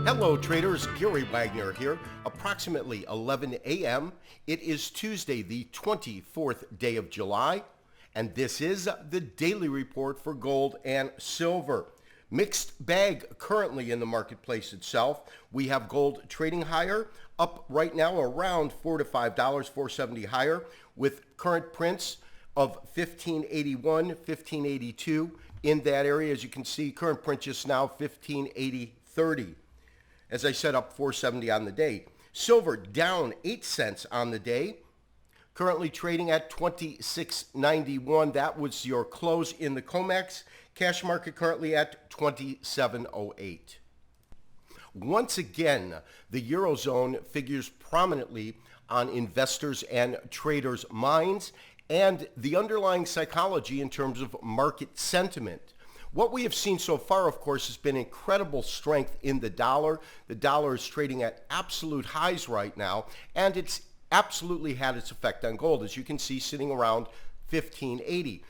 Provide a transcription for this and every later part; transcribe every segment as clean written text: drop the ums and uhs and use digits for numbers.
Hello traders, Gary Wagner here, approximately 11 a.m. It is Tuesday, the 24th day of July, and this is the daily report for gold and silver. Mixed bag currently in the marketplace itself. We have gold trading higher, up right now around $4 to $5, $4.70 higher, with current prints of 1581, 1582 in that area. As you can see, current print just now 1580.30. As I said, up 470 on the day. Silver down 8 cents on the day. Currently trading at 26.91. That was your close in the COMEX. Cash market currently at 27.08. Once again, the Eurozone figures prominently on investors' and traders' minds and the underlying psychology in terms of market sentiment. What we have seen so far, of course, has been incredible strength in the dollar. The dollar is trading at absolute highs right now, and it's absolutely had its effect on gold, as you can see, sitting around 1580.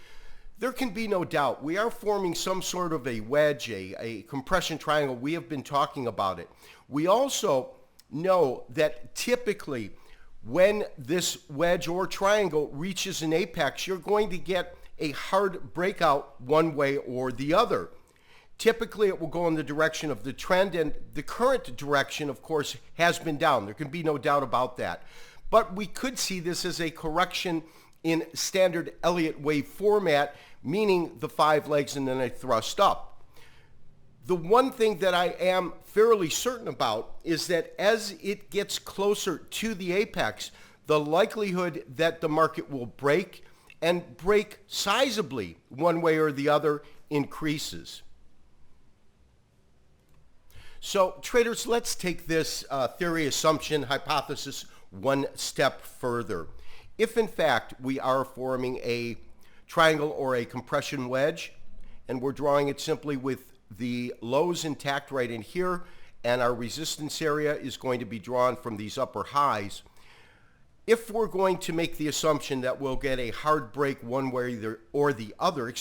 There can be no doubt we are forming some sort of a wedge, a compression triangle. We have been talking about it. We also know that typically when this wedge or triangle reaches an apex, you're going to get a hard breakout one way or the other. Typically, it will go in the direction of the trend, and the current direction, of course, has been down. There can be no doubt about that. But we could see this as a correction in standard Elliott wave format, meaning the 5 legs and then a thrust up. The one thing that I am fairly certain about is that as it gets closer to the apex, the likelihood that the market will break and break sizably one way or the other increases. So traders, let's take this theory, assumption, hypothesis one step further. If in fact we are forming a triangle or a compression wedge, and we're drawing it simply with the lows intact right in here, and our resistance area is going to be drawn from these upper highs, if we're going to make the assumption that we'll get a hard break one way or the other,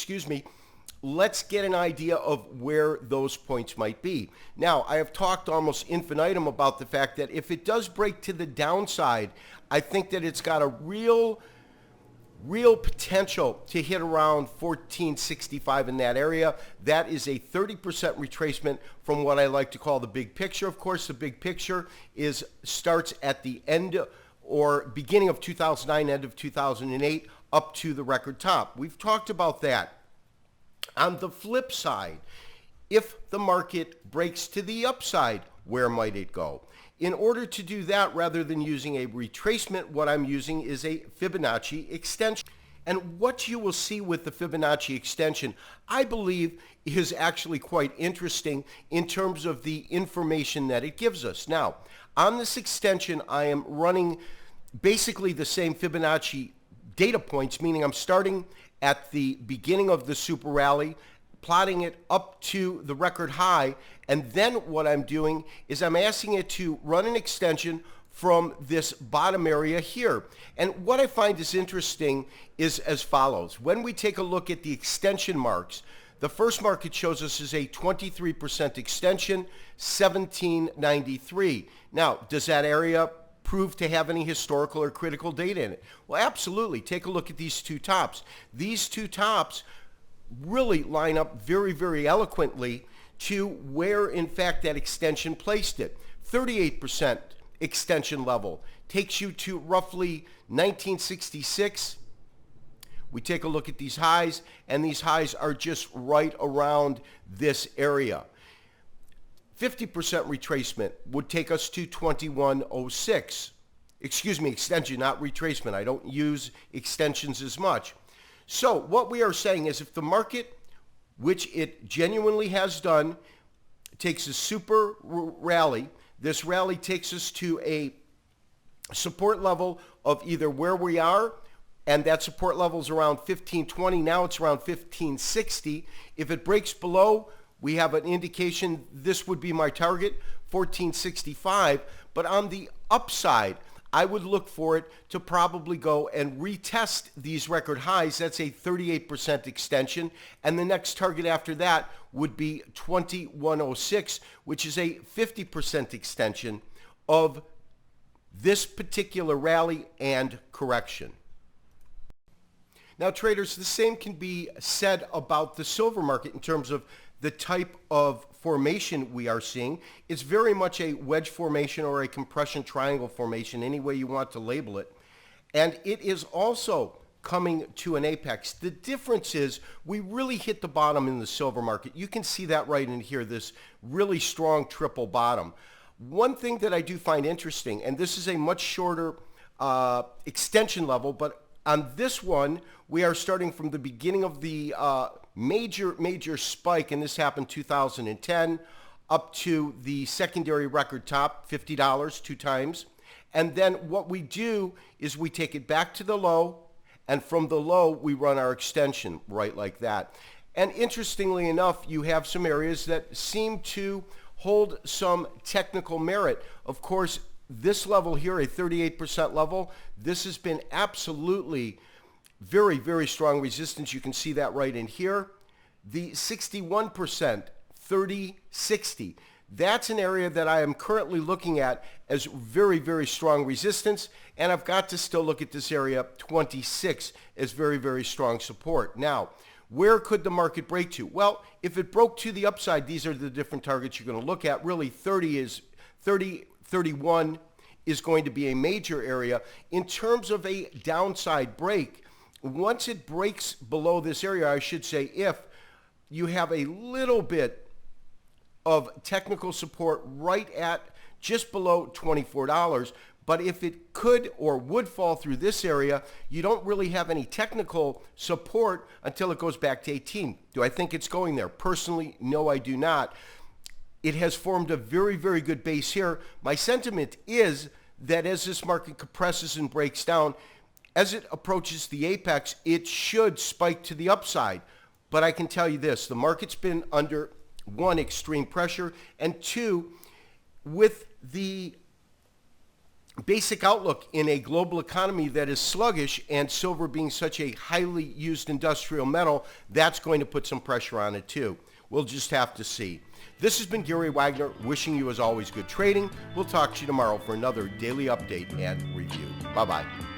let's get an idea of where those points might be. Now, I have talked almost infinitum about the fact that if it does break to the downside, I think that it's got a real potential to hit around 1465 in that area. That is a 30% retracement from what I like to call the big picture. Of course, the big picture starts at the end or beginning of 2009, end of 2008, up to the record top. We've talked about that. On the flip side, if the market breaks to the upside, where might it go? In order to do that, rather than using a retracement, what I'm using is a Fibonacci extension. And what you will see with the Fibonacci extension, I believe, is actually quite interesting in terms of the information that it gives us. Now, on this extension, I am running basically the same Fibonacci data points, meaning I'm starting at the beginning of the super rally, plotting it up to the record high, and then what I'm doing is I'm asking it to run an extension from this bottom area here. And what I find is interesting is as follows. When we take a look at the extension marks, the first mark it shows us is a 23% extension, 1793. Now, does that area prove to have any historical or critical data in it? Well, absolutely. Take a look at these two tops. These two tops really line up very, very eloquently to where, in fact, that extension placed it. 38% extension level takes you to roughly 1966. We take a look at these highs, and these highs are just right around this area. 50% retracement would take us to 2106. Excuse me, extension, not retracement. I don't use extensions as much. So what we are saying is if the market, which it genuinely has done, takes a super rally, this rally takes us to a support level of either where we are, and that support level is around 1520. Now it's around 1560. If it breaks below, we have an indication this would be my target, 1465. But on the upside, I would look for it to probably go and retest these record highs. That's a 38% extension. And the next target after that would be 2106, which is a 50% extension of this particular rally and correction. Now, traders, the same can be said about the silver market in terms of the type of formation we are seeing. It's very much a wedge formation or a compression triangle formation, any way you want to label it. And it is also coming to an apex. The difference is we really hit the bottom in the silver market. You can see that right in here, this really strong triple bottom. One thing that I do find interesting, and this is a much shorter extension level, but on this one, we are starting from the beginning of the major spike, and this happened 2010, up to the secondary record top, $50 two times. And then what we do is we take it back to the low, and from the low, we run our extension right like that. And interestingly enough, you have some areas that seem to hold some technical merit. Of course, this level here, a 38% level, this has been absolutely very, very strong resistance. You can see that right in here. The 61%, 30-60, that's an area that I am currently looking at as very, very strong resistance. And I've got to still look at this area, 26, as very, very strong support. Now, where could the market break to? Well, if it broke to the upside, these are the different targets you're going to look at. Really, 31 is going to be a major area. In terms of a downside break, once it breaks below this area, I should say, if you have a little bit of technical support right at just below $24, but if it could or would fall through this area, you don't really have any technical support until it goes back to 18. Do I think it's going there? Personally, no, I do not. It has formed a very, very good base here. My sentiment is that as this market compresses and breaks down, as it approaches the apex, it should spike to the upside. But I can tell you this, the market's been under, one, extreme pressure, and two, with the basic outlook in a global economy that is sluggish and silver being such a highly used industrial metal, that's going to put some pressure on it too. We'll just have to see. This has been Gary Wagner, wishing you as always good trading. We'll talk to you tomorrow for another daily update and review. Bye-bye.